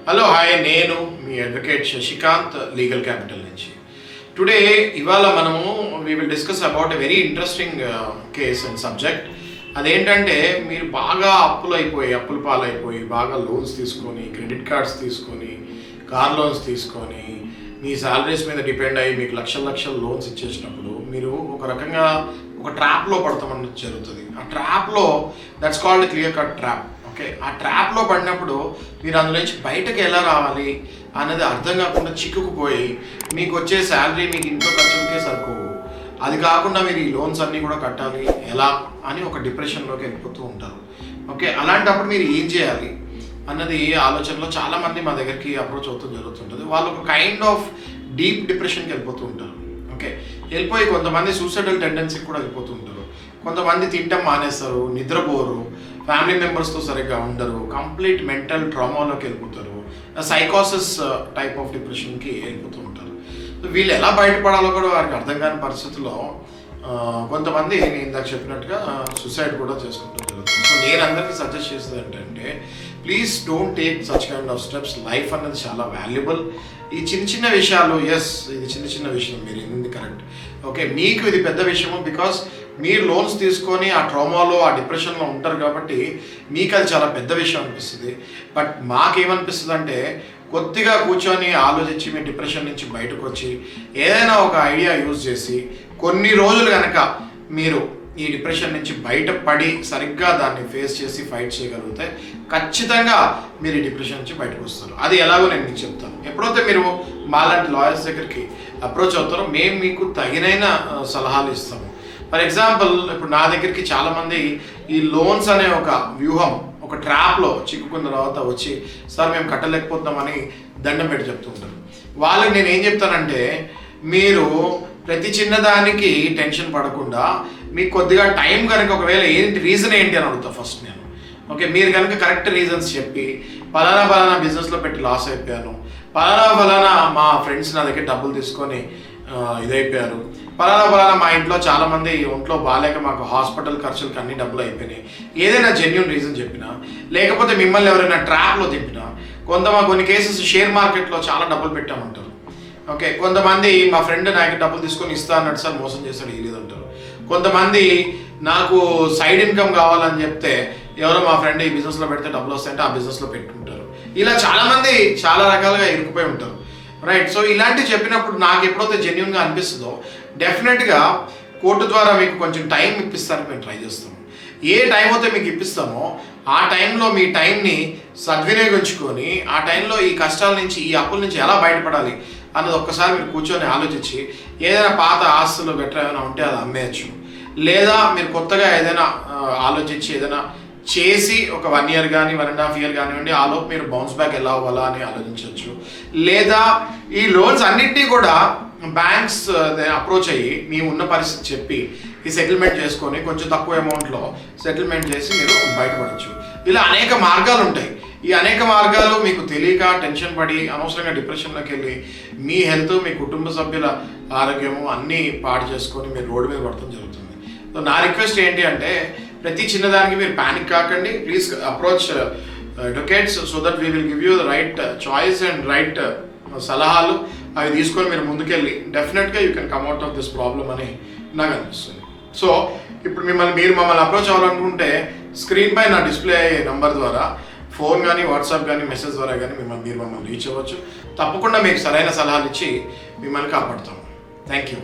Hello hi, నేను మీ advocate Sasikanth legal capital నుంచి. Today ఇవాళ మనము we will discuss about a very interesting case and subject. అదేంటంటే, మీరు బాగా అప్పుల పాలైపోయి బాగా లోన్స్ తీసుకొని, క్రెడిట్ కార్డ్స్ తీసుకొని, కార్ లోన్స్ తీసుకొని, మీ శాలరీస్ మీద డిపెండ్ అయ్యి మీకు లక్షల లోన్స్ ఇచ్చేసినప్పుడు మీరు ఒక రకంగా ఒక ట్రాప్లో పడతామన్నది జరుగుతుంది. ఆ ట్రాప్లో that's called clear cut trap. Okay, ఆ ట్రాప్లో పడినప్పుడు మీరు అందులో నుంచి బయటకు ఎలా రావాలి అన్నది అర్థం కాకుండా చిక్కుకుపోయి మీకు వచ్చే శాలరీ మీకు ఇంట్లో ఖర్చులకే సరిపోవు. అది కాకుండా మీరు ఈ లోన్స్ అన్నీ కూడా కట్టాలి ఎలా అని ఒక డిప్రెషన్లోకి వెళ్ళిపోతూ ఉంటారు. ఓకే, అలాంటప్పుడు మీరు ఏం చేయాలి అన్నది ఆలోచనలో చాలామంది మా దగ్గరికి అప్రోచ్ అవుతూ జరుగుతుంటుంది. వాళ్ళు ఒక కైండ్ ఆఫ్ డీప్ డిప్రెషన్కి వెళ్ళిపోతూ ఉంటారు. ఓకే, వెళ్ళిపోయి కొంతమంది సూసైడల్ టెండెన్సీకి కూడా వెళ్ళిపోతూ ఉంటారు. కొంతమంది తింటం మానేస్తారు, నిద్రపోరు, ఫ్యామిలీ మెంబర్స్తో సరిగ్గా ఉండరు, కంప్లీట్ మెంటల్ ట్రామాలోకి వెళ్ళిపోతారు, సైకోసిస్ టైప్ ఆఫ్ డిప్రెషన్కి వెళ్ళిపోతూ ఉంటారు. వీళ్ళు ఎలా బయటపడాలో కూడా వారికి అర్థం కాని పరిస్థితుల్లో కొంతమంది నేను ఇందాక చెప్పినట్టుగా సూసైడ్ కూడా చేసుకుంటూ జరుగుతుంది. సో నేను అందరికీ సజెస్ట్ చేసేది ఏంటంటే, please don't take such kind of steps. Life అన్నది చాలా వాల్యుబుల్. ఈ చిన్న చిన్న విషయాలు, ఇది చిన్న విషయం, మీరు ఏంది కరెక్ట్. ఓకే, మీకు ఇది పెద్ద విషయము, బికాస్ మీరు లోన్స్ తీసుకొని ఆ ట్రామాలో ఆ డిప్రెషన్లో ఉంటారు కాబట్టి మీకు అది చాలా పెద్ద విషయం అనిపిస్తుంది. బట్ మాకేమనిపిస్తుంది అంటే, కొద్దిగా కూర్చొని ఆలోచించి మీ డిప్రెషన్ నుంచి బయటకు వచ్చి ఏదైనా ఒక ఐడియా యూజ్ చేసి కొన్ని రోజులు కనుక మీరు ఈ డిప్రెషన్ నుంచి బయటపడి సరిగ్గా దాన్ని ఫేస్ చేసి ఫైట్ చేయగలిగితే ఖచ్చితంగా మీరు ఈ డిప్రెషన్ నుంచి బయటకు వస్తారు. అది ఎలాగో నేను మీకు చెప్తాను. ఎప్పుడైతే మీరు మాలాంటి లాయర్స్ దగ్గరికి అప్రోచ్ అవుతారో మేము మీకు తగినైన సలహాలు ఇస్తాము. ఫర్ ఎగ్జాంపుల్, ఇప్పుడు నా దగ్గరికి చాలామంది ఈ లోన్స్ అనే ఒక వ్యూహం, ఒక ట్రాప్లో చిక్కుకున్న తర్వాత వచ్చి, సార్ మేము కట్టలేకపోతున్నామని దండం పెట్టి చెప్తుంటారు. వాళ్ళకి నేను ఏం చెప్తానంటే, మీరు ప్రతి చిన్నదానికి టెన్షన్ పడకుండా మీకు కొద్దిగా టైం కనుక, ఒకవేళ రీజన్ ఏంటి అని అడుగుతా ఫస్ట్ నేను. ఓకే, మీరు కనుక కరెక్ట్ రీజన్స్ చెప్పి, పలానా బిజినెస్లో పెట్టి లాస్ అయిపోయాను, పలానా మా ఫ్రెండ్స్ నా దగ్గర డబ్బులు తీసుకొని ఇదైపోయారు, పలానా మా ఇంట్లో చాలామంది ఒంట్లో బాగాలేక మాకు హాస్పిటల్ ఖర్చులకి అన్ని డబ్బులు అయిపోయినాయి, ఏదైనా జెన్యూన్ రీజన్ చెప్పినా, లేకపోతే మిమ్మల్ని ఎవరైనా ట్రాప్లో దింపినా, కొన్ని కేసెస్ షేర్ మార్కెట్లో చాలా డబ్బులు పెట్టామంటారు. ఓకే, కొంతమంది మా ఫ్రెండ్ నాకు డబ్బులు తీసుకొని ఇస్తా అన్నట్టు సార్ మోసం చేస్తాడు ఇలేదంటారు. కొంతమంది నాకు సైడ్ ఇన్కమ్ కావాలని చెప్తే, ఎవరో మా ఫ్రెండ్ ఈ బిజినెస్లో పెడితే డబ్బులు వస్తాయంటే ఆ బిజినెస్లో పెట్టుకుంటారు. ఇలా చాలామంది చాలా రకాలుగా ఇరుక్కుపోయి ఉంటారు. రైట్, సో ఇలాంటివి చెప్పినప్పుడు నాకు ఎప్పుడైతే జెన్యూన్గా అనిపిస్తుందో డెఫినెట్గా కోర్టు ద్వారా మీకు కొంచెం టైం ఇప్పిస్తానికి మేము ట్రై చేస్తాము. ఏ టైం అయితే మీకు ఇప్పిస్తామో ఆ టైంలో మీ టైంని సద్వినియోగించుకొని, ఆ టైంలో ఈ కష్టాల నుంచి, ఈ అప్పుల నుంచి ఎలా బయటపడాలి అన్నది ఒక్కసారి మీరు కూర్చొని ఆలోచించి, ఏదైనా పాత ఆస్తులు గట్రా ఏమైనా ఉంటే అది అమ్మేయచ్చు, లేదా మీరు కొత్తగా ఏదైనా ఆలోచించి ఏదైనా చేసి ఒక 1 year కానీ 1.5 year కానివ్వండి, ఆ లోపు మీరు బౌన్స్ బ్యాక్ ఎలా అవ్వాలా అని ఆలోచించవచ్చు. లేదా ఈ లోన్స్ అన్నింటినీ కూడా బ్యాంక్స్ అప్రోచ్ అయ్యి మీ ఉన్న పరిస్థితి చెప్పి ఈ సెటిల్మెంట్ చేసుకొని కొంచెం తక్కువ అమౌంట్లో సెటిల్మెంట్ చేసి మీరు బయటపడవచ్చు. ఇలా అనేక మార్గాలు ఉంటాయి. ఈ అనేక మార్గాలు మీకు తెలియక టెన్షన్ పడి అనవసరంగా డిప్రెషన్లోకి వెళ్ళి మీ హెల్త్, మీ కుటుంబ సభ్యుల ఆరోగ్యము అన్నీ పాడు చేసుకొని మీరు రోడ్డు మీద పడటం జరుగుతుంది. సో నా రిక్వెస్ట్ ఏంటి అంటే, ప్రతి చిన్నదానికి మీరు ప్యానిక్ కాకండి. Please approach advocates so that we will give you the right choice and right సలహాలు. అవి తీసుకొని మీరు ముందుకెళ్ళి డెఫినెట్గా you can come out of this problem అని నాకు అనిపిస్తుంది. సో ఇప్పుడు మీరు మమ్మల్ని అప్రోచ్ అవ్వాలనుకుంటే స్క్రీన్ పై నా డిస్ప్లే అయ్యే నంబర్ ద్వారా ఫోన్ కానీ, వాట్సాప్ కానీ, మెసేజ్ ద్వారా కానీ మీరు మమ్మల్ని రీచ్ అవ్వచ్చు. తప్పకుండా మీకు సరైన సలహాలు ఇచ్చి మిమ్మల్ని కాపాడుతాము. Thank you.